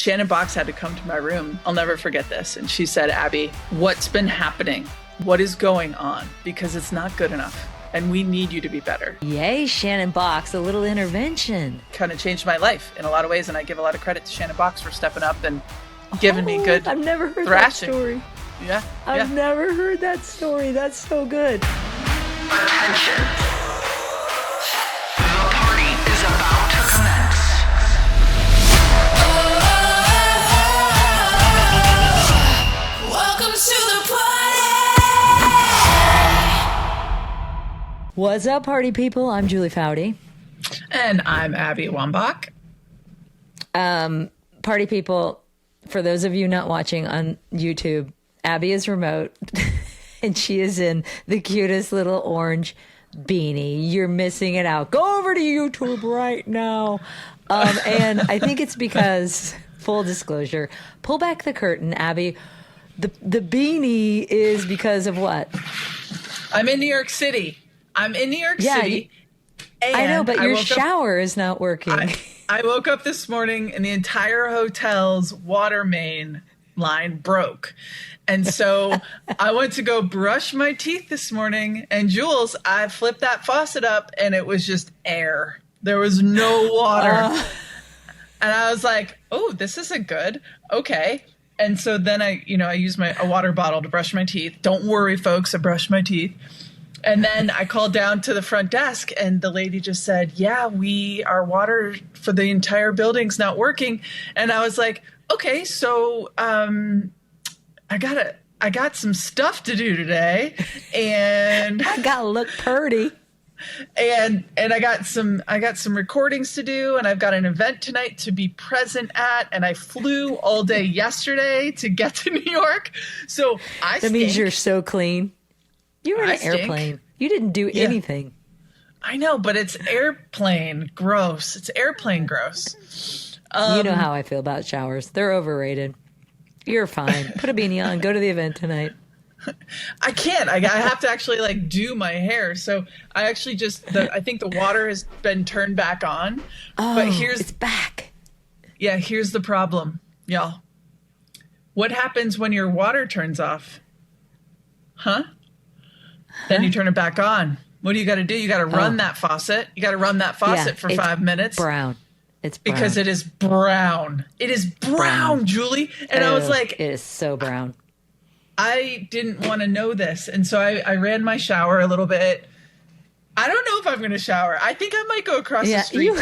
Shannon Boxx had to come to my room. I'll never forget this. And she said, Abby, what's been happening? What is going on? Because it's not good enough. And we need you to be better. Yay, Shannon Boxx, a little intervention. Kind of changed my life in a lot of ways. And I give a lot of credit to Shannon Boxx for stepping up and giving me good I've never heard thrashing. that story. Yeah. I've never heard that story. That's so good. Attention. The party is about to commence. Welcome to the party. What's up, party people? I'm Julie Foudy. And I'm Abby Wambach. Party people, for those of you not watching on YouTube, Abby is remote and she is in the cutest little orange beanie. You're missing it out. Go over to YouTube right now. And I think it's because, full disclosure, pull back the curtain, Abby. The beanie is because of what? I'm in New York City. City. I know, but your shower is not working. I woke up this morning and the entire hotel's water main line broke. And so I went to go brush my teeth this morning, and Jules, I flipped that faucet up and it was just air. There was no water. And I was like, oh, this isn't good. Okay. And so then I used a water bottle to brush my teeth. Don't worry, folks, I brushed my teeth. And then I called down to the front desk and the lady just said, yeah, our water for the entire building's not working. And I was like, okay, so I got some stuff to do today, and I gotta look pretty. And I got some recordings to do, and I've got an event tonight to be present at, and I flew all day yesterday to get to New York. So That means you're so clean. You were in an airplane. You didn't do anything. I know, but it's airplane gross. It's airplane gross. You know how I feel about showers. They're overrated. You're fine. Put a beanie on. Go to the event tonight. I can't. I have to actually do my hair. So I actually I think the water has been turned back on. Oh, but it's back. Yeah, here's the problem, y'all. What happens when your water turns off? Huh? Then you turn it back on. What do you got to do? You got to run that faucet. You got to run that faucet for 5 minutes. Brown. It's brown. Because it is brown. It is brown, Julie. And I was like, it is so brown. I didn't want to know this. And so I ran my shower a little bit. I don't know if I'm going to shower. I think I might go across the street. You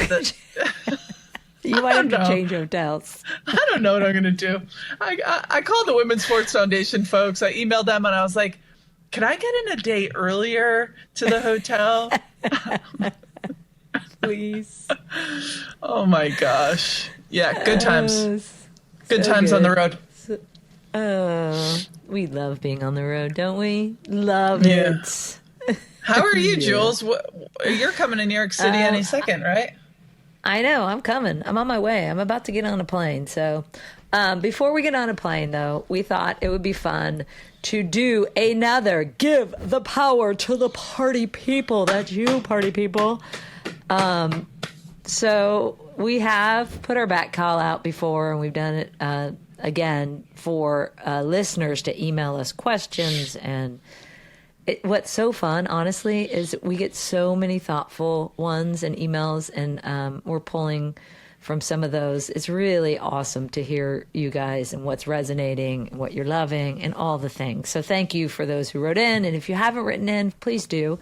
might have to change hotels. I don't know what I'm going to do. I called the Women's Sports Foundation folks. I emailed them and I was like, can I get in a day earlier to the hotel? Please. Oh my gosh. Yeah, good times. Good so times good. On the road. We love being on the road, don't we? Love it. How are you, Jules? You're coming to New York City any second, right? I know. I'm coming. I'm on my way. I'm about to get on a plane. So before we get on a plane, though, we thought it would be fun to do another Give the Power to the Party People. That's you, party people. So we have put our back call out before, and we've done it again for listeners to email us questions. And what's so fun, honestly, is we get so many thoughtful ones and emails, and we're pulling from some of those. It's really awesome to hear you guys and what's resonating and what you're loving and all the things. So thank you for those who wrote in. And if you haven't written in, please do.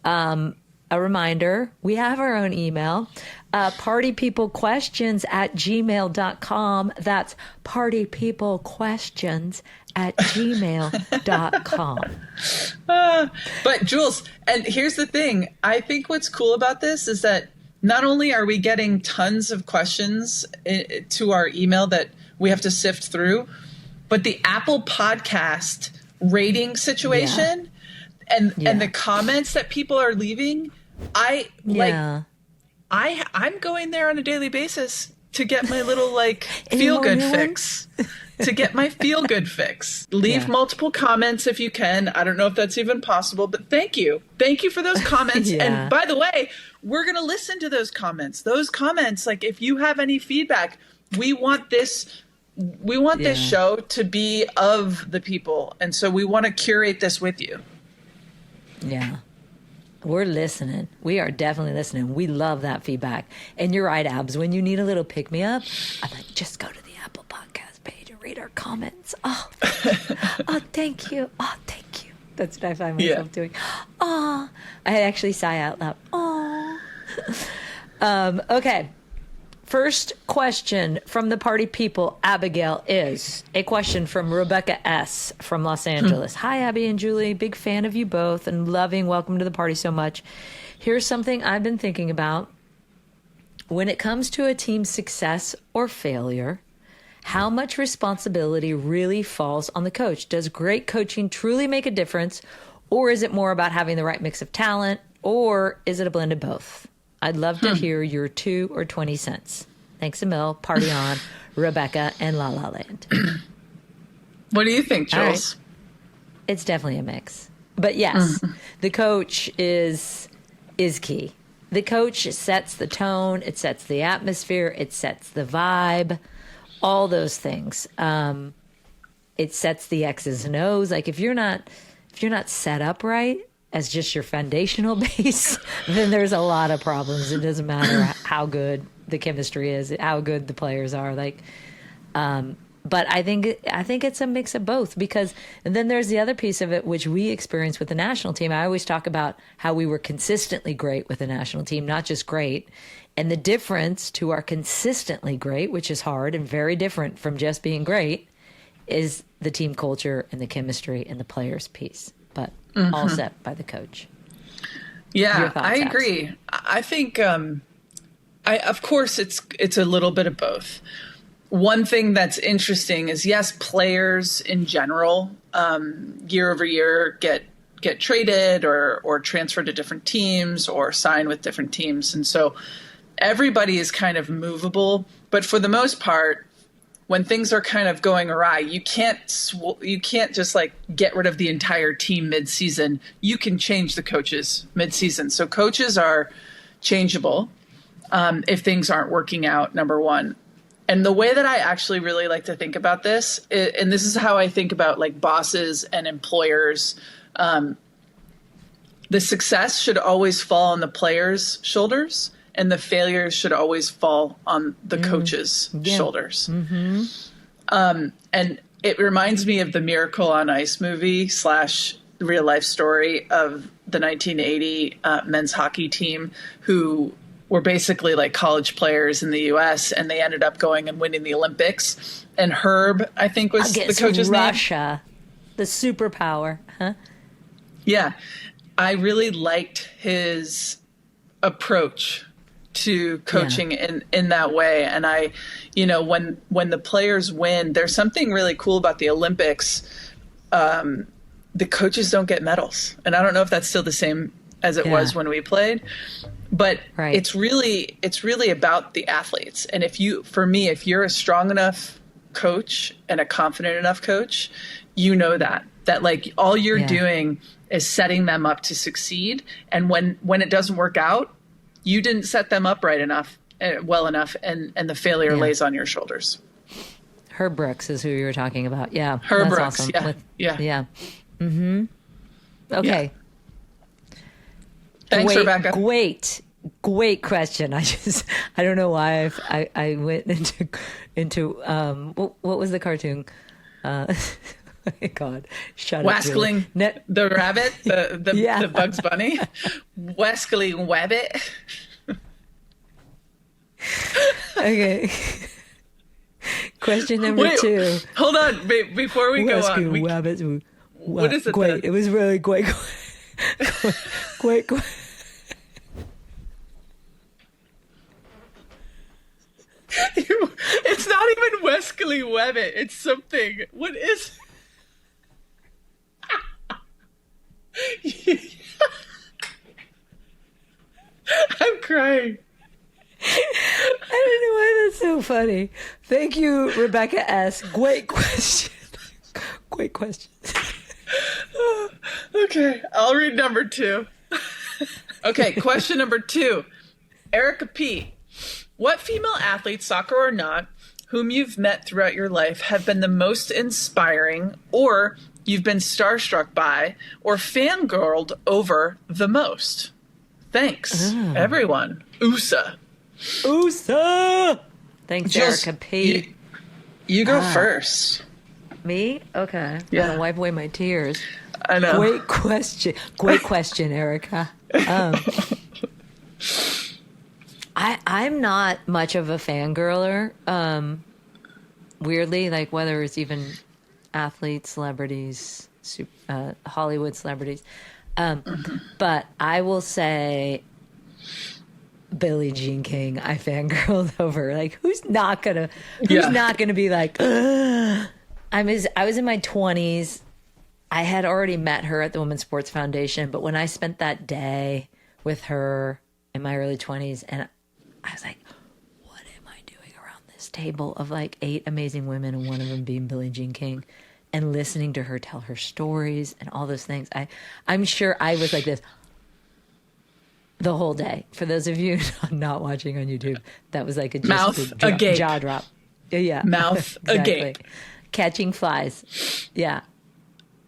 A reminder, we have our own email, partypeoplequestions@gmail.com. That's partypeoplequestions@gmail.com. But Jules, and here's the thing. I think what's cool about this is that not only are we getting tons of questions to our email that we have to sift through, but the Apple Podcast rating situation and the comments that people are leaving, I'm going there on a daily basis to get my little feel good fix. To get my feel good fix. Leave multiple comments if you can. I don't know if that's even possible, but thank you. Thank you for those comments. And by the way, we're going to listen to those comments. Those comments, if you have any feedback, we want this this show to be of the people. And so we want to curate this with you. Yeah. We're listening. We are definitely listening. We love that feedback. And you're right, Abs. When you need a little pick-me-up, I'm like, just go to the Apple Podcast page and read our comments. Oh, thank you. Oh, thank you. That's what I find myself doing. Oh, I actually sigh out loud. Oh. Okay. First question from the party people, Abigail, is a question from Rebecca S. from Los Angeles. Hi, Abby and Julie. Big fan of you both and loving Welcome to the Party so much. Here's something I've been thinking about. When it comes to a team's success or failure, how much responsibility really falls on the coach? Does great coaching truly make a difference, or is it more about having the right mix of talent, or is it a blend of both? I'd love to hear your 2 or 20 cents. Thanks a mil. Party on, Rebecca and La La Land. What do you think, Jules? Right. It's definitely a mix. But yes, the coach is key. The coach sets the tone. It sets the atmosphere. It sets the vibe. All those things. It sets the X's and O's. Like if you're not set up right as just your foundational base, then there's a lot of problems. It doesn't matter how good the chemistry is, how good the players are. Like, but I think it's a mix of both, because, and then there's the other piece of it, which we experienced with the national team. I always talk about how we were consistently great with the national team, not just great. And the difference to our consistently great, which is hard and very different from just being great, is the team culture and the chemistry and the players piece. But all set by the coach. Yeah, I agree. I think, of course, it's a little bit of both. One thing that's interesting is, yes, players in general, year over year, get traded or transferred to different teams or sign with different teams, and so everybody is kind of movable. But for the most part, when things are kind of going awry, you can't just like get rid of the entire team mid-season. You can change the coaches mid-season. So coaches are changeable if things aren't working out, number one. And the way that I actually really like to think about this, and this is how I think about like bosses and employers, the success should always fall on the players' shoulders, and the failures should always fall on the coach's shoulders. And it reminds me of the Miracle on Ice movie / real life story of the 1980 men's hockey team, who were basically like college players in the U.S. and they ended up going and winning the Olympics. And Herb, I think, was the coach's name. Russia, the superpower, huh? Yeah, I really liked his approach to coaching in that way. And I, when the players win, there's something really cool about the Olympics. The coaches don't get medals. And I don't know if that's still the same as it was when we played, but it's really about the athletes. And if you're a strong enough coach and a confident enough coach, that like all you're doing is setting them up to succeed. And when it doesn't work out, you didn't set them up well enough, and the failure lays on your shoulders. Herb Brooks is who you were talking about. Yeah. Herb Brooks. Awesome. Yeah. Mm-hmm. Okay. Yeah. Thanks, Rebecca. Great question. I don't know why I went into what was the cartoon? Oh my God, shut up. Wascally the rabbit, the Bugs Bunny. Wascally Wabbit. Okay. Question number 2. Hold on, before we go on. What is it? Great. It was really great. Great. It's not even Wascally Wabbit. It's something. What is? I'm crying. I don't know why that's so funny. Thank you, Rebecca S. Great question. Great question. Okay, I'll read number 2. Okay, question number 2. Erica P. What female athlete, soccer or not, whom you've met throughout your life have been the most inspiring, or you've been starstruck by, or fangirled over the most? Thanks, everyone. USA. Thanks, Jules, Erica P. You go first. Me? Okay. Yeah. I'm going to wipe away my tears. I know. Great question. Great question, Erica. I'm not much of a fangirler. Weirdly, like whether it's even athletes, celebrities, Hollywood celebrities. But I will say Billie Jean King, I fangirled over. Like, who's not gonna be like, ugh. I was in my 20s. I had already met her at the Women's Sports Foundation, but when I spent that day with her in my early 20s, and I was like, what am I doing around this table of like 8 amazing women, and one of them being Billie Jean King, and listening to her tell her stories and all those things. I'm sure I was like this the whole day. For those of you not watching on YouTube, that was like a jaw drop. Yeah. Mouth agape. Catching flies. Yeah.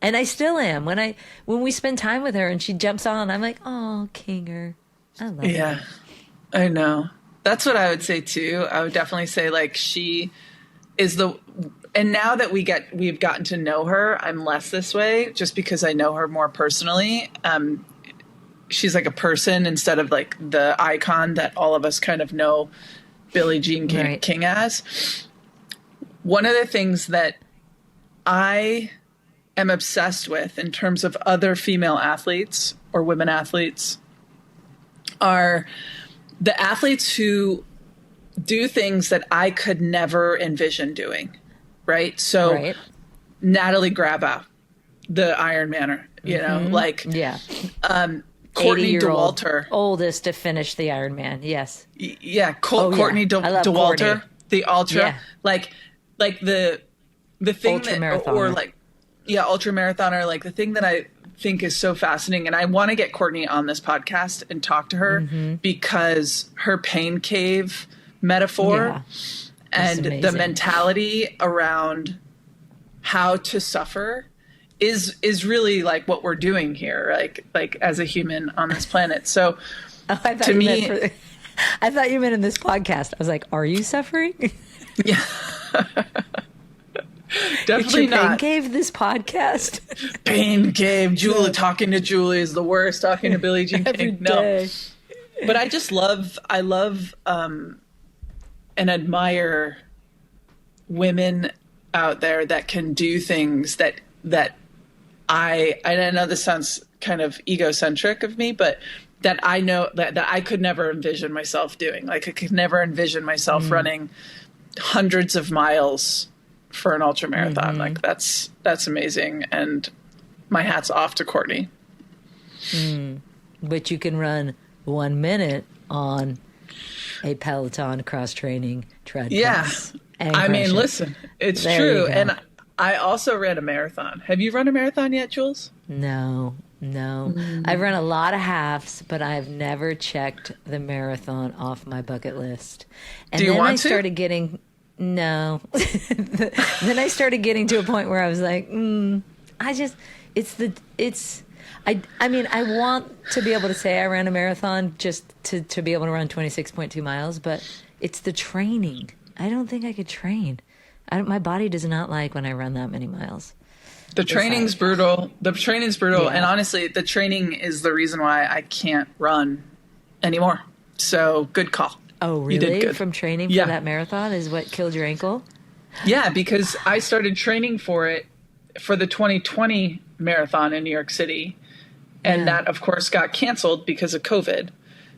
And I still am. When we spend time with her and she jumps on, I'm like, oh, Kinger. I love her. Yeah, I know. That's what I would say too. I would definitely say like she is and now that we've gotten to know her, I'm less this way just because I know her more personally. She's like a person instead of like the icon that all of us kind of know Billie Jean King as. One of the things that I am obsessed with in terms of other female athletes or women athletes are the athletes who do things that I could never envision doing. Right. So Natalie Grabau, the Ironmaner, you know, like, Courtney Dauwalter, oldest to finish the Ironman. Yes. Yeah. Courtney Dauwalter, the ultra, like the thing that, or like, ultra marathoner, like the thing that I think is so fascinating. And I want to get Courtney on this podcast and talk to her because her pain cave metaphor and the mentality around how to suffer is really like what we're doing here, like as a human on this planet. So to me, I thought you meant in this podcast. I was like, are you suffering? Yeah. Definitely not. Pain cave this podcast. Pain cave. Julie talking to Julie is the worst. Talking to Billie Jean King. No. But I love and admire women out there that can do things that I know this sounds kind of egocentric of me, but that I know that I could never envision myself doing. Like I could never envision myself running hundreds of miles for an ultra marathon. Like that's amazing. And my hat's off to Courtney. But you can run 1 minute on a Peloton cross training treadmill. Yeah. I mean, listen, it's true. And I also ran a marathon. Have you run a marathon yet, Jules? No. I've run a lot of halves, but I've never checked the marathon off my bucket list. And do you then want I started getting no. Then I started getting to a point where I was like, I mean, I want to be able to say I ran a marathon just to be able to run 26.2 miles, but it's the training. I don't think I could train. My body does not like when I run that many miles. The training's brutal. And honestly, the training is the reason why I can't run anymore. So good call. Oh, really? You did good. From training for that marathon is what killed your ankle? Yeah, because I started training for it for the 2020 marathon in New York City. And that, of course, got canceled because of COVID.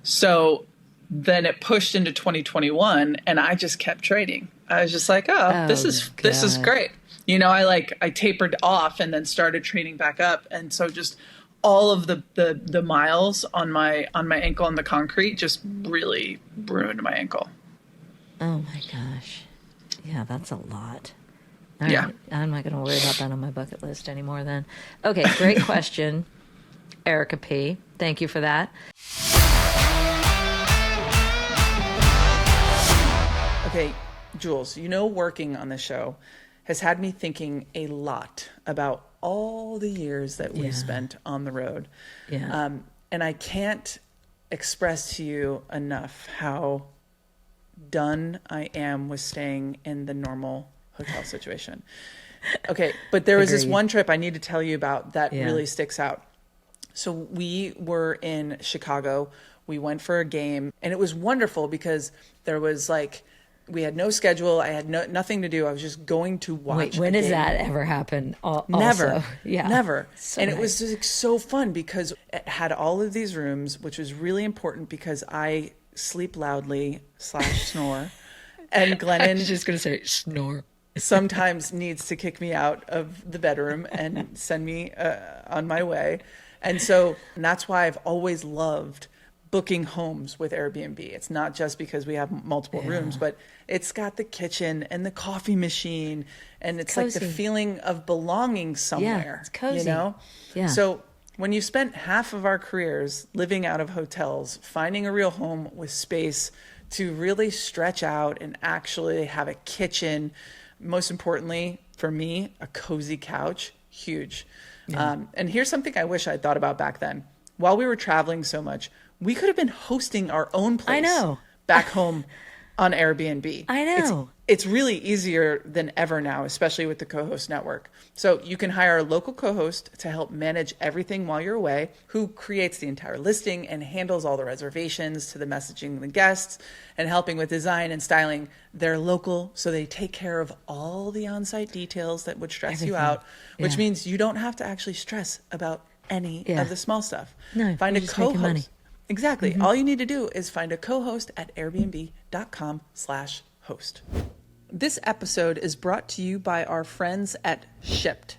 So then it pushed into 2021, and I just kept training. I was just like, this is great. You know, I tapered off and then started training back up. And so just all of the miles on my ankle on the concrete just really ruined my ankle. Oh my gosh. Yeah, that's a lot. All yeah. right. I'm not going to worry about that on my bucket list anymore then. Okay, great question, Erica P. Thank you for that. Okay, Jules, working on the show has had me thinking a lot about all the years that we spent on the road. Yeah. And I can't express to you enough how done I am with staying in the normal hotel situation. Okay, but there was this one trip I need to tell you about that really sticks out. So we were in Chicago. We went for a game, and it was wonderful because there was we had no schedule. I had nothing to do. I was just going to watch. Wait, when does that ever happen? Never. Yeah. Never. So and nice. it was just so fun because it had all of these rooms, which was really important because I sleep loudly / snore. And Glennon, I was just going to say snore. sometimes needs to kick me out of the bedroom and send me on my way. And that's why I've always loved booking homes with Airbnb. It's not just because we have multiple rooms, but it's got the kitchen and the coffee machine, and it's cozy. like the feeling of belonging somewhere. Yeah, it's cozy. Yeah. So when you've spent half of our careers living out of hotels, finding a real home with space to really stretch out and actually have a kitchen, most importantly for me, a cozy couch, huge. Yeah. And here's something I wish I'd thought about back then. While we were traveling so much, we could have been hosting our own place. I know. Back home on Airbnb. I know. It's really easier than ever now, especially with the co-host network. So you can hire a local co-host to help manage everything while you're away, who creates the entire listing and handles all the reservations to the messaging the guests and helping with design and styling. They're local, so they take care of all the on-site details that would stress you out, which means you don't have to actually stress about any of the small stuff. No, find you're a just making money. co-host. Exactly. All you need to do is find a co-host at airbnb.com/host. This episode is brought to you by our friends at Shipt.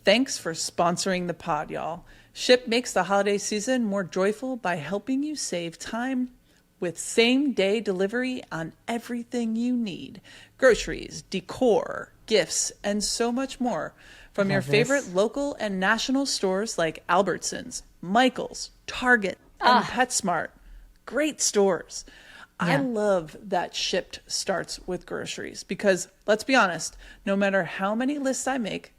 Thanks for sponsoring the pod, y'all. Shipt makes the holiday season more joyful by helping you save time with same-day delivery on everything you need. Groceries, decor, gifts, and so much more. From your favorite local and national stores like Albertsons, Michael's, Target, and PetSmart. Great stores. I love that Shipt starts with groceries because, let's be honest, no matter how many lists I make,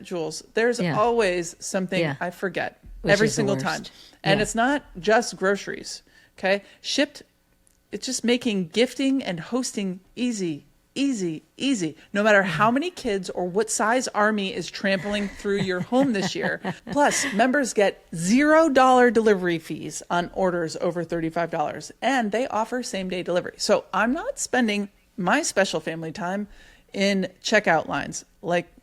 Jules, there's always something I forget every single time. And it's not just groceries, okay? Shipt, it's just making gifting and hosting easy. No matter how many kids or what size army is trampling through your home this year. Plus, members get $0 delivery fees on orders over $35, and they offer same-day delivery. So I'm not spending my special family time in checkout lines.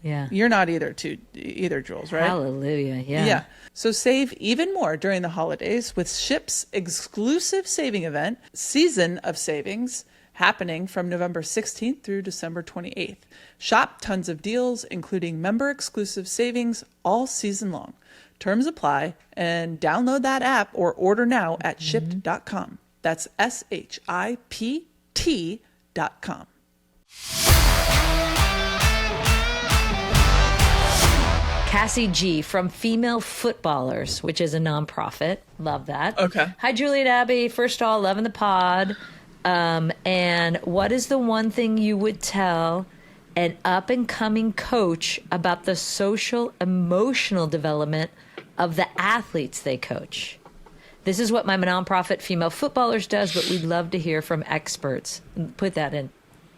You're not either, Jules, right? Hallelujah, Yeah. So save even more during the holidays with Shipt's exclusive saving event, Season of Savings, happening from November 16th through December 28th. Shop tons of deals, including member-exclusive savings all season long. Terms apply, and download that app or order now at shipt.com. That's SHIPT.com. Cassie G from Female Footballers, which is a nonprofit. Love that. Okay. Hi, Juliet Abbey. First of all, loving the pod. And what is the one thing you would tell an up-and-coming coach about the social, emotional development of the athletes they coach? This is what my nonprofit Female Footballers does, but we'd love to hear from experts. Put that in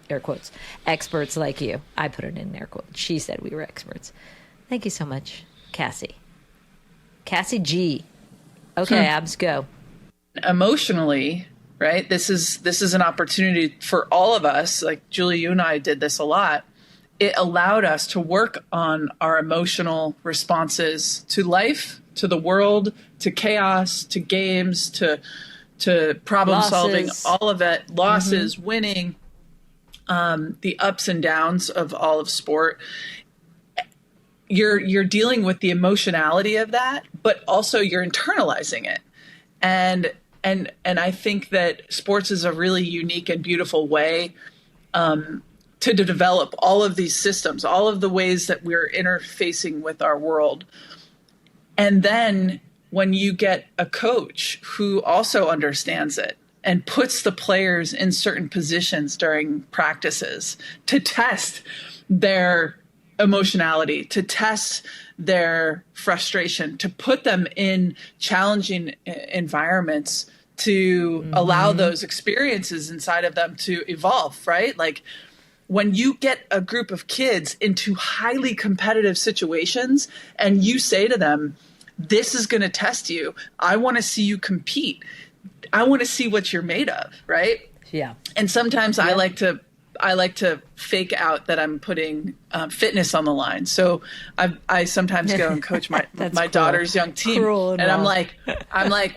air quotes. Experts like you. I put it in air quotes. She said we were experts. Thank you so much, Cassie. Cassie G. Okay, Abs, go. Emotionally, right? This is an opportunity for all of us. Like Julie, you and I did this a lot. It allowed us to work on our emotional responses to life, to the world, to chaos, to games, to problem solving, all of it, losses, winning, the ups and downs of all of sport. You're dealing with the emotionality of that, but also you're internalizing it. And I think that sports is a really unique and beautiful way to develop all of these systems, all of the ways that we're interfacing with our world. And then when you get a coach who also understands it and puts the players in certain positions during practices to test their emotionality, to test their frustration, to put them in challenging environments, to allow those experiences inside of them to evolve, right? Like when you get a group of kids into highly competitive situations and you say to them, this is going to test you. I want to see you compete. I want to see what you're made of, right? Yeah. And sometimes I like to fake out that I'm putting fitness on the line. So I sometimes go and coach my daughter's young team, and I'm like,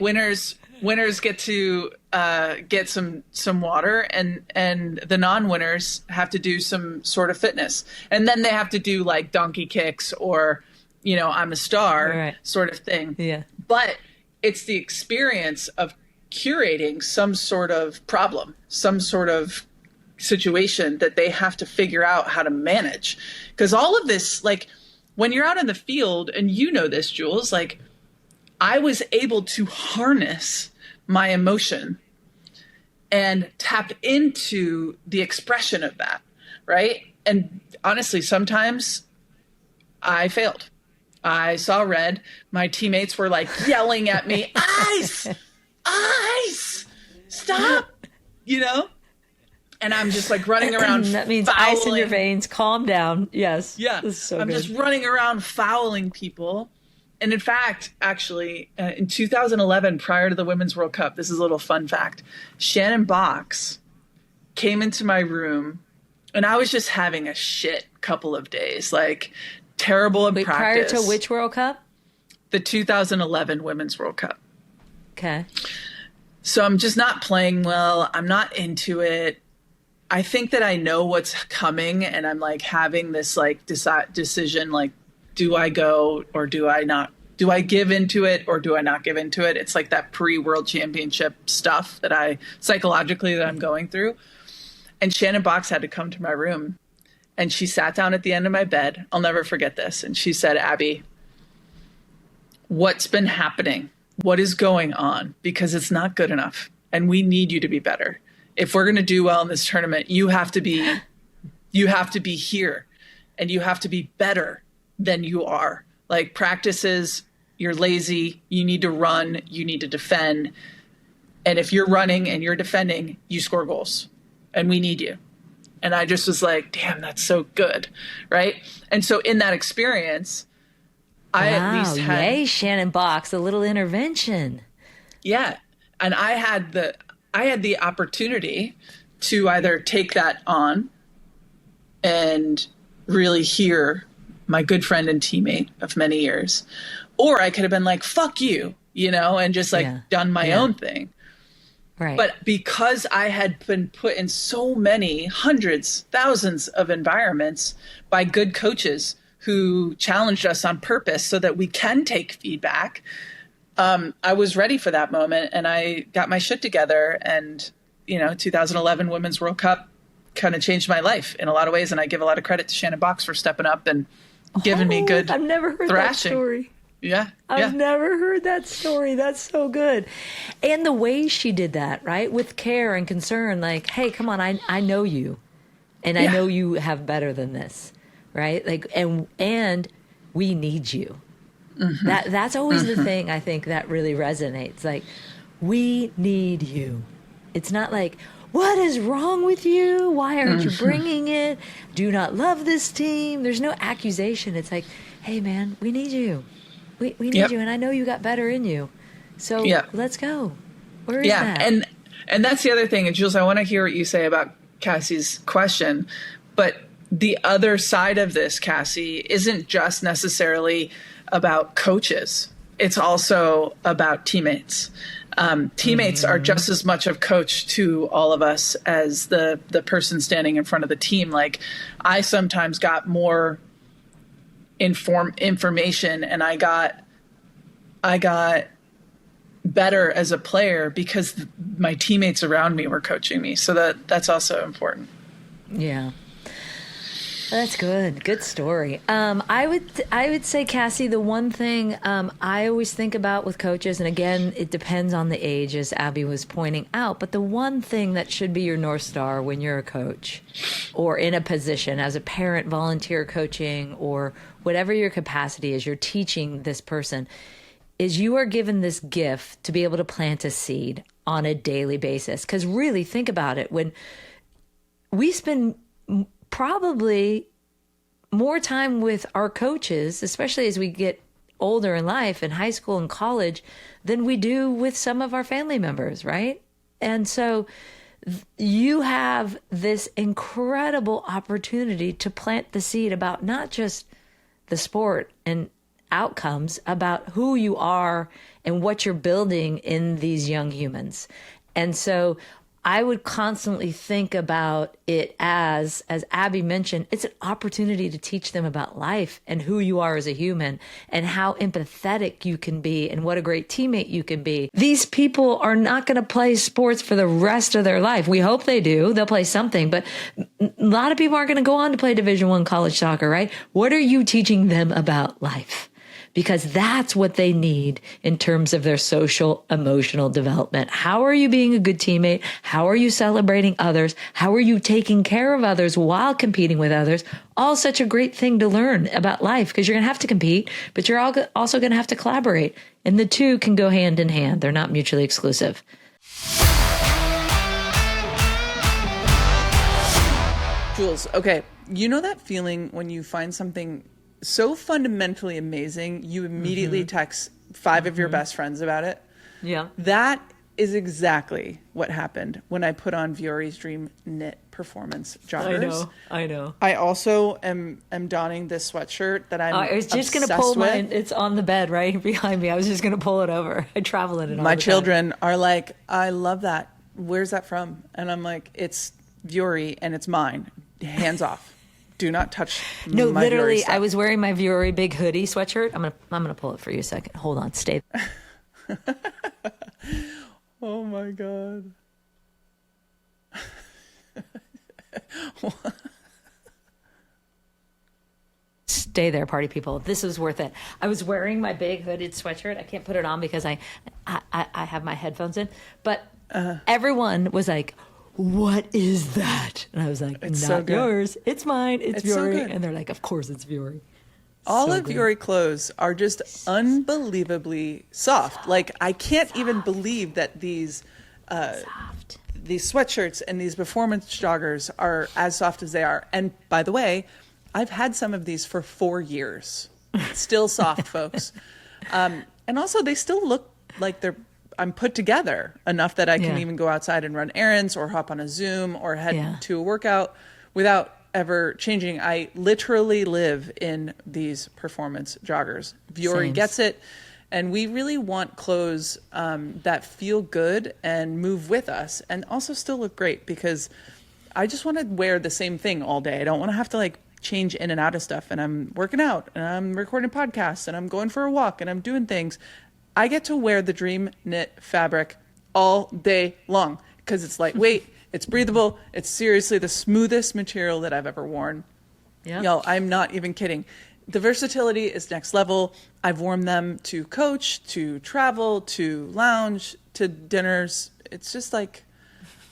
winners get to get some water, and the non-winners have to do some sort of fitness, and then they have to do like donkey kicks or, I'm a star sort of thing. Yeah. But it's the experience of curating some sort of problem, some sort of situation that they have to figure out how to manage. Because all of this, like when you're out in the field, and you know this, Jules, like I was able to harness my emotion and tap into the expression of that, right? And honestly, sometimes I failed. I saw red. My teammates were like yelling at me, ice, stop, And I'm just like running around. That means fouling. Ice in your veins. Calm down. Yes. Yeah. I'm just running around fouling people. And in fact, actually, in 2011, prior to the Women's World Cup, this is a little fun fact, Shannon Boxx came into my room and I was just having a shit couple of days, like terrible in practice. Prior to which World Cup? The 2011 Women's World Cup. Okay. So I'm just not playing well. I'm not into it. I think that I know what's coming, and I'm like having this like decision, like, do I go or do I not? Do I give into it or do I not give into it? It's like that pre-World Championship stuff that psychologically that I'm going through. And Shannon Boxx had to come to my room, and she sat down at the end of my bed. I'll never forget this. And she said, Abby, what's been happening? What is going on? Because it's not good enough, and we need you to be better. If we're going to do well in this tournament, you have to be here, and you have to be better than you are. Like practices, you're lazy, you need to run, you need to defend. And if you're running and you're defending, you score goals, and we need you. And I just was like, damn, that's so good. Right. And so in that experience, I at least had, yay, Shannon Boxx, a little intervention. Yeah. And I had the opportunity to either take that on and really hear my good friend and teammate of many years, or I could have been like, fuck you, and just like done my own thing. Right. But because I had been put in so many hundreds, thousands of environments by good coaches who challenged us on purpose so that we can take feedback, I was ready for that moment, and I got my shit together. And 2011 Women's World Cup kind of changed my life in a lot of ways, and I give a lot of credit to Shannon Boxx for stepping up and giving me good I've never heard thrashing. That story. Yeah. I've never heard that story. That's so good. And the way she did that, right? With care and concern, like, hey, come on, I know you. And I know you have better than this. Right? Like, and we need you. Mm-hmm. That's always the thing I think that really resonates. Like, we need you. It's not like, what is wrong with you? Why aren't you bringing it? Do you not love this team? There's no accusation. It's like, hey man, we need you. We need you, and I know you got better in you. So let's go. Where is that? And that's the other thing. And Jules, I want to hear what you say about Cassie's question. But the other side of this, Cassie, isn't just necessarily about coaches. It's also about teammates. Teammates are just as much of coach to all of us as the person standing in front of the team. Like, I sometimes got more information, and I got better as a player because my teammates around me were coaching me. So that's also important. Yeah. That's good. Good story. I would say, Cassie, the one thing I always think about with coaches, and again, it depends on the age, as Abby was pointing out, but the one thing that should be your North Star when you're a coach or in a position as a parent, volunteer coaching, or whatever your capacity is, you're teaching this person, is you are given this gift to be able to plant a seed on a daily basis. Because really, think about it. When we spend probably more time with our coaches, especially as we get older in life, in high school and college, than we do with some of our family members, right? And so you have this incredible opportunity to plant the seed about not just the sport and outcomes, about who you are and what you're building in these young humans. And so I would constantly think about it as Abby mentioned, it's an opportunity to teach them about life and who you are as a human and how empathetic you can be and what a great teammate you can be. These people are not going to play sports for the rest of their life. We hope they do. They'll play something, but a lot of people aren't going to go on to play Division I college soccer, right? What are you teaching them about life? Because that's what they need in terms of their social, emotional development. How are you being a good teammate? How are you celebrating others? How are you taking care of others while competing with others? All such a great thing to learn about life, because you're going to have to compete, but you're also going to have to collaborate. And the two can go hand in hand. They're not mutually exclusive. Jules, okay, you know that feeling when you find something so fundamentally amazing, you immediately text 5 of your best friends about it? Yeah. That is exactly what happened when I put on Viori's Dream Knit Performance joggers. I know. I also am donning this sweatshirt that I'm I was just going to pull mine. It's on the bed right behind me. I was just going to pull it over. I travel in it all the time. My children are like, I love that. Where's that from? And I'm like, it's Viori and it's mine. Hands off. Do not touch no, my literally, Viori stuff. I was wearing my Viori big hoodie sweatshirt. I'm gonna pull it for you a second. Hold on, stay. Oh my God. Stay there, party people. This was worth it. I was wearing my big hooded sweatshirt. I can't put it on because I have my headphones in. But everyone was like, what is that? And I was like, it's not so good. Yours. It's mine. It's so Viori. good. And they're like, of course it's Viori. All So of good. Viori clothes are just unbelievably soft. Like, I can't even believe that these sweatshirts and these performance joggers are as soft as they are. And by the way, I've had some of these for 4 years. Still soft, folks. And also, they still look like I'm put together enough that I can even go outside and run errands or hop on a Zoom or head to a workout without ever changing. I literally live in these performance joggers. Viori gets it. And we really want clothes that feel good and move with us and also still look great, because I just want to wear the same thing all day. I don't want to have to like change in and out of stuff. And I'm working out and I'm recording podcasts and I'm going for a walk and I'm doing things. I get to wear the Dream Knit fabric all day long because it's lightweight, it's breathable, it's seriously the smoothest material that I've ever worn. Yeah. You know, I'm not even kidding. The versatility is next level. I've worn them to coach, to travel, to lounge, to dinners. It's just like,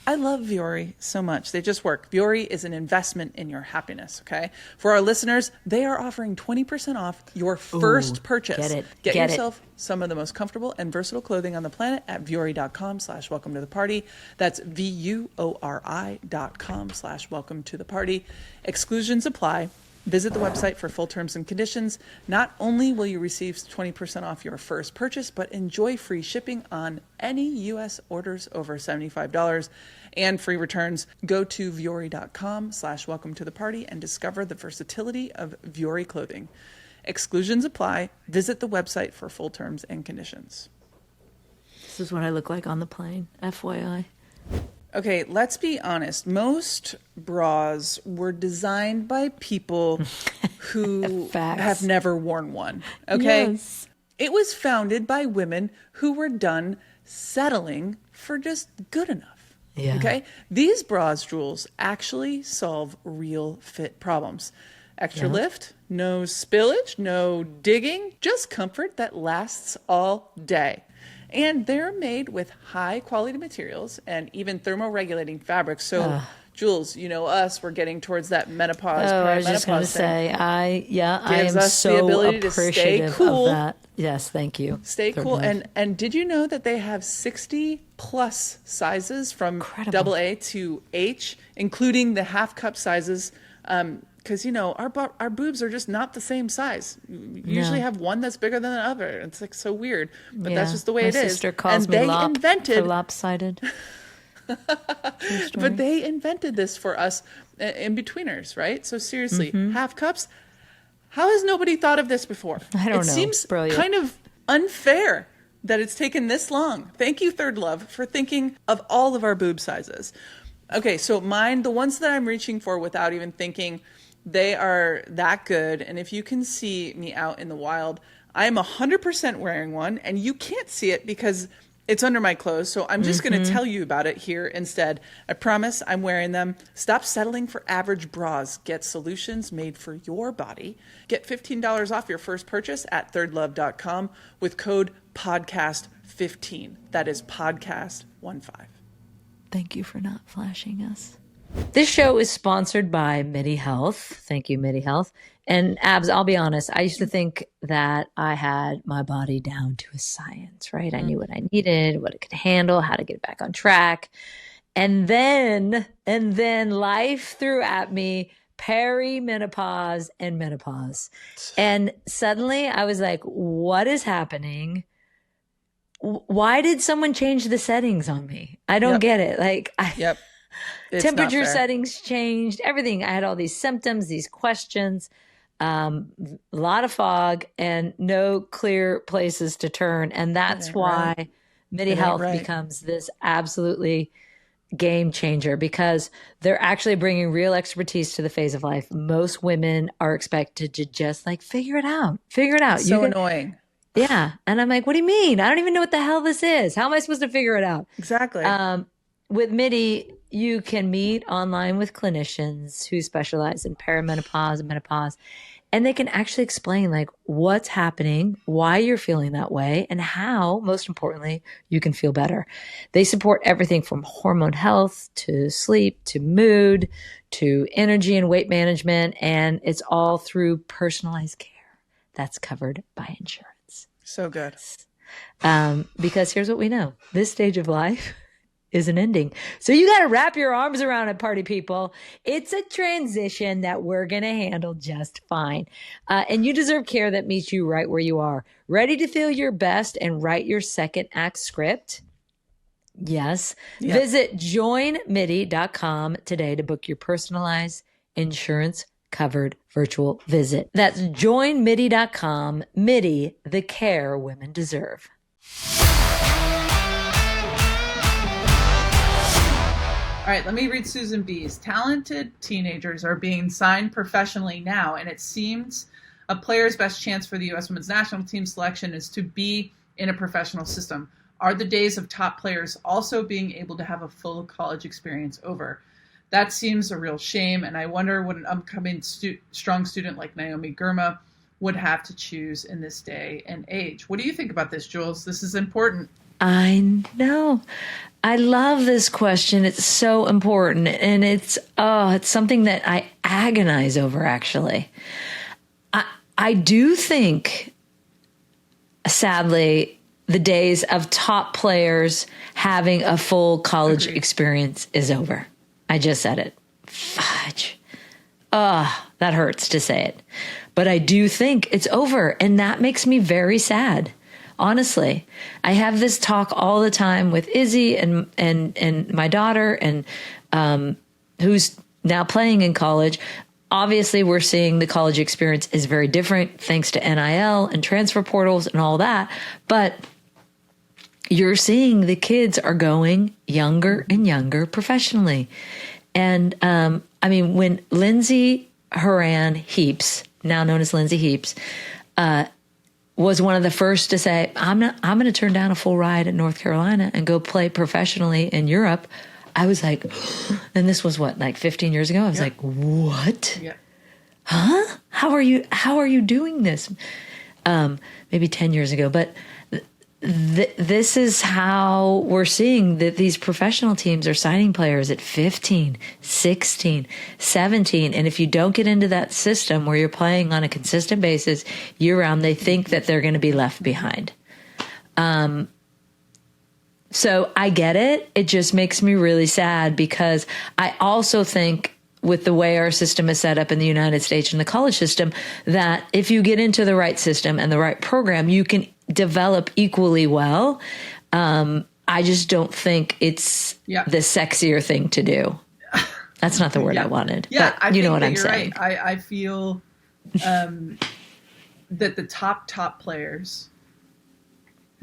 I love Viori so much. They just work. Viori is an investment in your happiness, okay? For our listeners, they are offering 20% off your first purchase. Get it. Get Get yourself some of the most comfortable and versatile clothing on the planet at Viori.com/welcome to the party. That's VUORI.com/welcome to the party. Exclusions apply. Visit the website for full terms and conditions. Not only will you receive 20% off your first purchase, but enjoy free shipping on any U.S. orders over $75 and free returns. Go to Viori.com/welcome to the party and discover the versatility of Viori clothing. Exclusions apply. Visit the website for full terms and conditions. This is what I look like on the plane, FYI. Okay, let's be honest. Most bras were designed by people who have never worn one. Okay? Yes. It was founded by women who were done settling for just good enough. Yeah. Okay. These bras, Jules, actually solve real fit problems. Extra lift, no spillage, no digging, just comfort that lasts all day. And they're made with high quality materials and even thermoregulating fabrics. So, Jules, you know us, we're getting towards that menopause, I was just going to perimenopause thing. say, I Gives am us the so ability to stay appreciative cool. of that. Yes, thank you. Stay Third cool. Love. And did you know that they have 60 plus sizes from Incredible. AA to H, including the half cup sizes? Because, you know, our boobs are just not the same size. You usually have one that's bigger than the other. It's like so weird, but that's just the way My it is. sister calls And me they for invented, lopsided. but they invented this for us in betweeners, right? So seriously, half cups. How has nobody thought of this before? I don't know. It seems Brilliant. kind of unfair that it's taken this long. Thank you, Third Love, for thinking of all of our boob sizes. Okay, so mine, the ones that I'm reaching for without even thinking, they are that good. And if you can see me out in the wild, I am 100% wearing one, and you can't see it because it's under my clothes. So I'm just going to tell you about it here instead. I promise I'm wearing them. Stop settling for average bras. Get solutions made for your body. Get $15 off your first purchase at thirdlove.com with code podcast15. That is podcast15. Thank you for not flashing us. This show is sponsored by Midi Health. Thank you, Midi Health. And Abs, I'll be honest, I used to think that I had my body down to a science, right? I knew what I needed, what it could handle, how to get back on track. And then life threw at me perimenopause and menopause. And suddenly I was like, what is happening? Why did someone change the settings on me? I don't get it. Like, It's temperature not fair. settings changed, everything. I had all these symptoms, these questions, a lot of fog and no clear places to turn. And that's why Midi Health becomes this absolutely game changer, because they're actually bringing real expertise to the phase of life. Most women are expected to just like figure it out. So annoying. Yeah. And I'm like, what do you mean? I don't even know what the hell this is. How am I supposed to figure it out? Exactly. With Midi, you can meet online with clinicians who specialize in perimenopause and menopause, and they can actually explain like what's happening, why you're feeling that way, and how, most importantly, you can feel better. They support everything from hormone health to sleep to mood to energy and weight management, and it's all through personalized care that's covered by insurance. So good. Because here's what we know. This stage of life is an ending. So you got to wrap your arms around it, party people. It's a transition that we're going to handle just fine. And you deserve care that meets you right where you are. Ready to feel your best and write your second act script? Yes. Yep. Visit joinmidi.com today to book your personalized insurance covered virtual visit. That's joinmidi.com. Midi, the care women deserve. All right, let me read Susan B's. Talented teenagers are being signed professionally now, and it seems a player's best chance for the U.S. women's national team selection is to be in a professional system. Are the days of top players also being able to have a full college experience over? That seems a real shame, and I wonder what an upcoming strong student like Naomi Girma would have to choose in this day and age. What do you think about this, Jules? This is important. I know. I love this question. It's so important. And it's something that I agonize over, actually. I do think, sadly, the days of top players having a full college experience is over. I just said it. Fudge. That hurts to say it. But I do think it's over. And that makes me very sad. Honestly, I have this talk all the time with Izzy and my daughter, and who's now playing in college. Obviously, we're seeing the college experience is very different thanks to NIL and transfer portals and all that. But you're seeing the kids are going younger and younger professionally. And I mean, when Lindsay Horan Heaps, now known as Lindsay Heaps, was one of the first to say, I'm going to turn down a full ride in North Carolina and go play professionally in Europe. I was like, and this was what, like 15 years ago? I was like, what? Yeah. Huh? How are you doing this? Maybe 10 years ago, but this is how we're seeing that these professional teams are signing players at 15, 16, 17. And if you don't get into that system where you're playing on a consistent basis year round, they think that they're going to be left behind. So I get it. It just makes me really sad because I also think with the way our system is set up in the United States and the college system, that if you get into the right system and the right program, you can develop equally well. I just don't think it's the sexier thing to do. That's not the word I wanted. Yeah, but you know what I'm saying. Right. I feel that the top players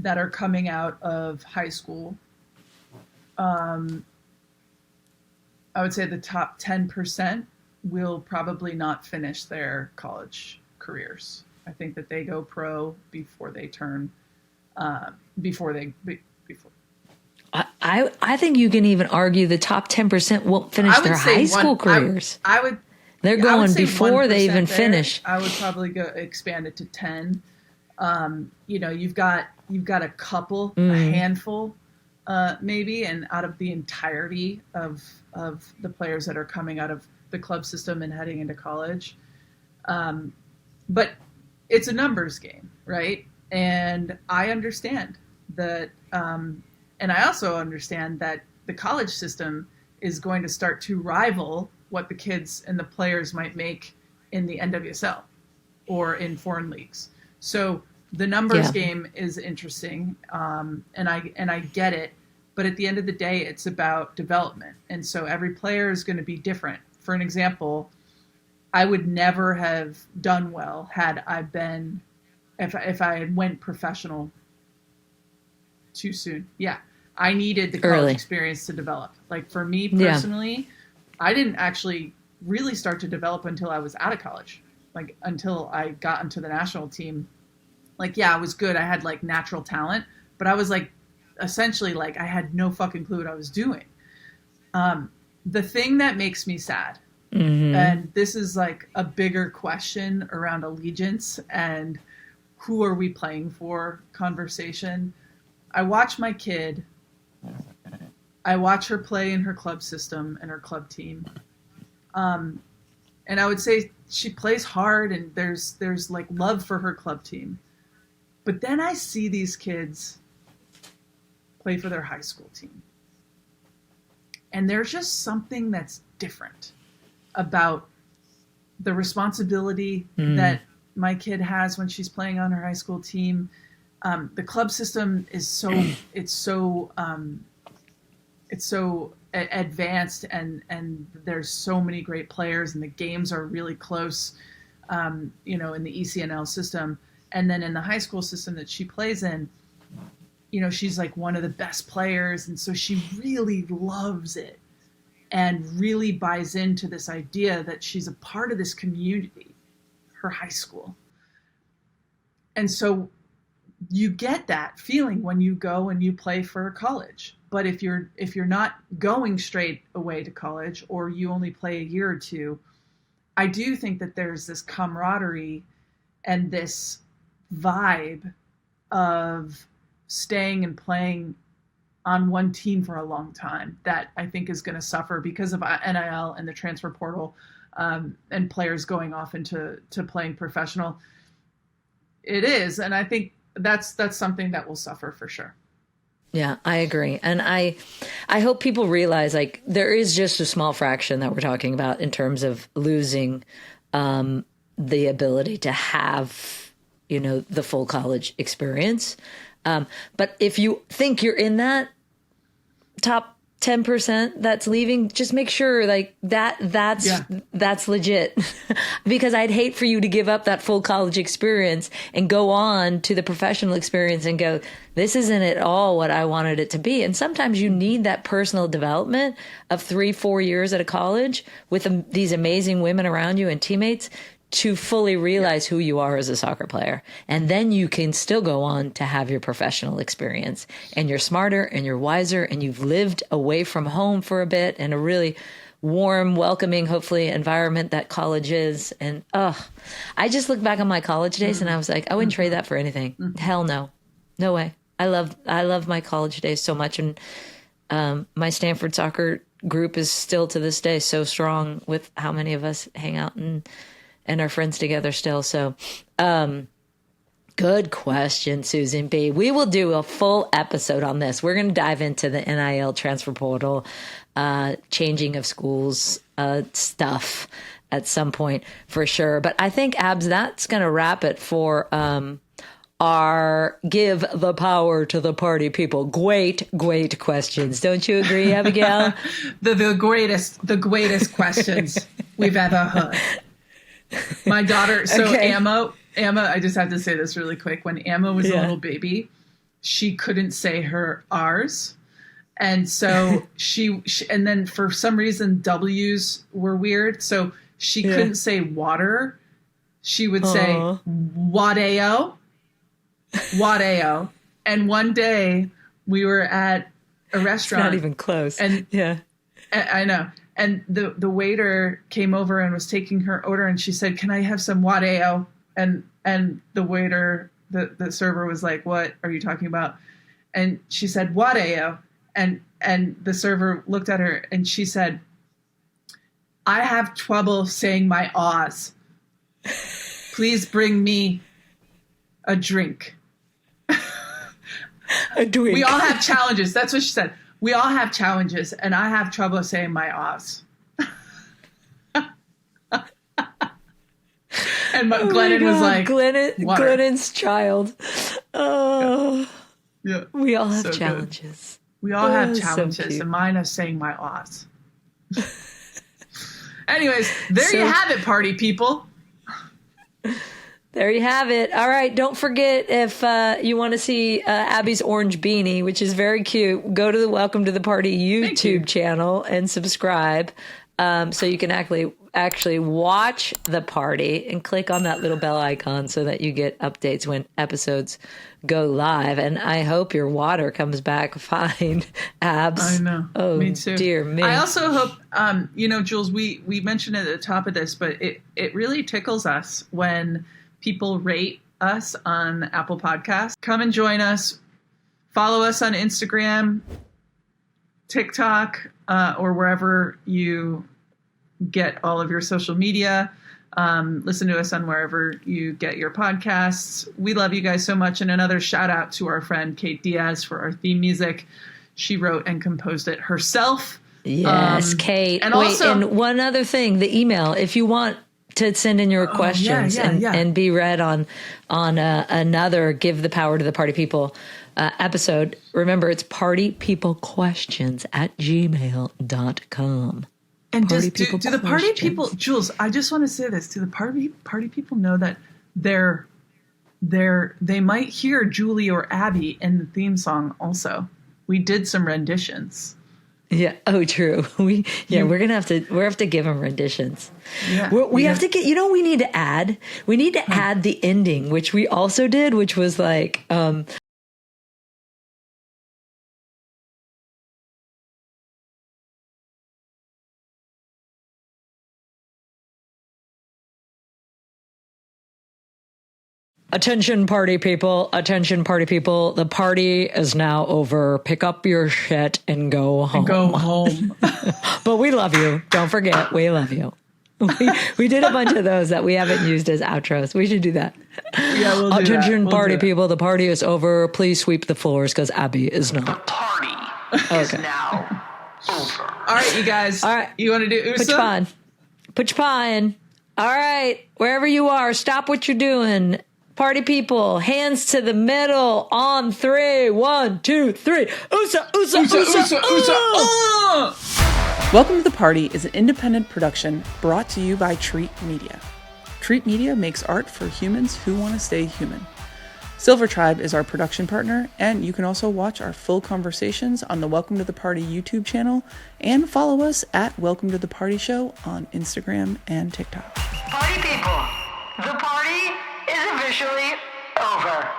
that are coming out of high school, I would say the top 10% will probably not finish their college careers. I think that they go pro before they turn, before. I think you can even argue the top 10% won't finish their high school careers. They're going before they even finish. I would probably go expand it to 10. You've got a couple, a handful, maybe, and out of the entirety of the players that are coming out of the club system and heading into college. But it's a numbers game, right? And I understand that, and I also understand that the college system is going to start to rival what the kids and the players might make in the NWSL or in foreign leagues. So the numbers game is interesting, and I get it. But at the end of the day, it's about development. And so every player is going to be different. For an example, I would never have done well had I been, if I had went professional too soon. Yeah. I needed the college experience to develop. Like for me personally, I didn't actually really start to develop until I was out of college. Like until I got into the national team. Like, yeah, I was good. I had like natural talent, but I was like, essentially like I had no fucking clue what I was doing. The thing that makes me sad, and this is like a bigger question around allegiance and who are we playing for conversation. I watch my kid, I watch her play in her club system and her club team. And I would say she plays hard and there's like love for her club team. But then I see these kids play for their high school team. And there's just something that's different about the responsibility that my kid has when she's playing on her high school team. The club system is so advanced and there's so many great players and the games are really close, in the ECNL system. And then in the high school system that she plays in, she's like one of the best players. And so she really loves it and really buys into this idea that she's a part of this community, her high school. And so you get that feeling when you go and you play for college. But if you're not going straight away to college or you only play a year or two, I do think that there's this camaraderie and this vibe of staying and playing on one team for a long time that I think is going to suffer because of NIL and the transfer portal, and players going off into playing professional. It is, and I think that's something that will suffer for sure. Yeah, I agree. And I hope people realize like there is just a small fraction that we're talking about in terms of losing the ability to have, the full college experience. But if you think you're in that top 10% that's leaving, just make sure like that's legit. Because I'd hate for you to give up that full college experience and go on to the professional experience and go, this isn't at all what I wanted it to be. And sometimes you need that personal development of 3-4 years at a college with these amazing women around you and teammates to fully realize who you are as a soccer player. And then you can still go on to have your professional experience, and you're smarter and you're wiser, and you've lived away from home for a bit in a really warm, welcoming, hopefully, environment that college is. And I just look back on my college days and I was like, I wouldn't trade that for anything. Hell no. No way. I love my college days so much. And my Stanford soccer group is still to this day so strong with how many of us hang out and are friends together still. So, good question, Susan B. We will do a full episode on this. We're going to dive into the NIL transfer portal, changing of schools, stuff at some point for sure. But I think, Abs, that's going to wrap it for our Give the Power to the Party People. Great questions. Don't you agree, Abigail? the greatest questions we've ever heard. My daughter, Emma, I just have to say this really quick. When Emma was a little baby, she couldn't say her R's. And so she and then for some reason W's were weird. So she couldn't say water. She would say Wadeo. And one day we were at a restaurant. It's not even close. And I know. And the waiter came over and was taking her order, and she said, "Can I have some wadeo?" And the waiter, the server was like, "What are you talking about?" And she said, "Wadeo." And the server looked at her and she said, "I have trouble saying my Oz. Please bring me a drink." A drink. We all have challenges. That's what she said. We all have challenges, and I have trouble saying my Oz. And Glennon was like, Glennon's child. Oh, yeah. We all have So challenges. Good. We all have So challenges, cute. and mine is saying my Oz. Anyways, there you have it, party people. There you have it. All right. Don't forget, if you want to see Abby's orange beanie, which is very cute, go to the Welcome to the Party YouTube channel and subscribe, so you can actually watch the party and click on that little bell icon so that you get updates when episodes go live. And I hope your water comes back fine, Abs. I know. Oh, me too. Dear me. I also hope, Jules, we mentioned at the top of this, but it really tickles us when people rate us on Apple Podcasts. Come and join us. Follow us on Instagram, TikTok, or wherever you get all of your social media. Listen to us on wherever you get your podcasts. We love you guys so much. And another shout out to our friend Kate Diaz for our theme music. She wrote and composed it herself. Yes, Kate. And and one other thing, the email, if you want to send in your questions and be read on another Give the Power to the Party People episode, remember it's partypeoplequestions@gmail.com. And do the party people, Jules, I just want to say this, do the party people know that they might hear Julie or Abby in the theme song also? We did some renditions. Yeah. Oh, true. We're gonna have to give them renditions. Yeah. We have to get. You know, we need to add. We need to add the ending, which we also did, which was like. Attention party people, the party is now over. Pick up your shit and go home. But we love you. Don't forget, we love you. We did a bunch of those that we haven't used as outros. We should do that. Yeah, we'll do Attention that. party people, the party is over. Please sweep the floors because Abby is The not. party is now over. All right, you guys. All right. You want to do USA? Put your paw in. All right. Wherever you are, stop what you're doing. Party people, hands to the middle on 3. 1, 2, 3. USA, USA, USA, USA. Welcome to the Party is an independent production brought to you by Treat Media. Treat Media makes art for humans who want to stay human. Silver Tribe is our production partner, and you can also watch our full conversations on the Welcome to the Party YouTube channel and follow us at Welcome to the Party Show on Instagram and TikTok. Party people, The party is officially over.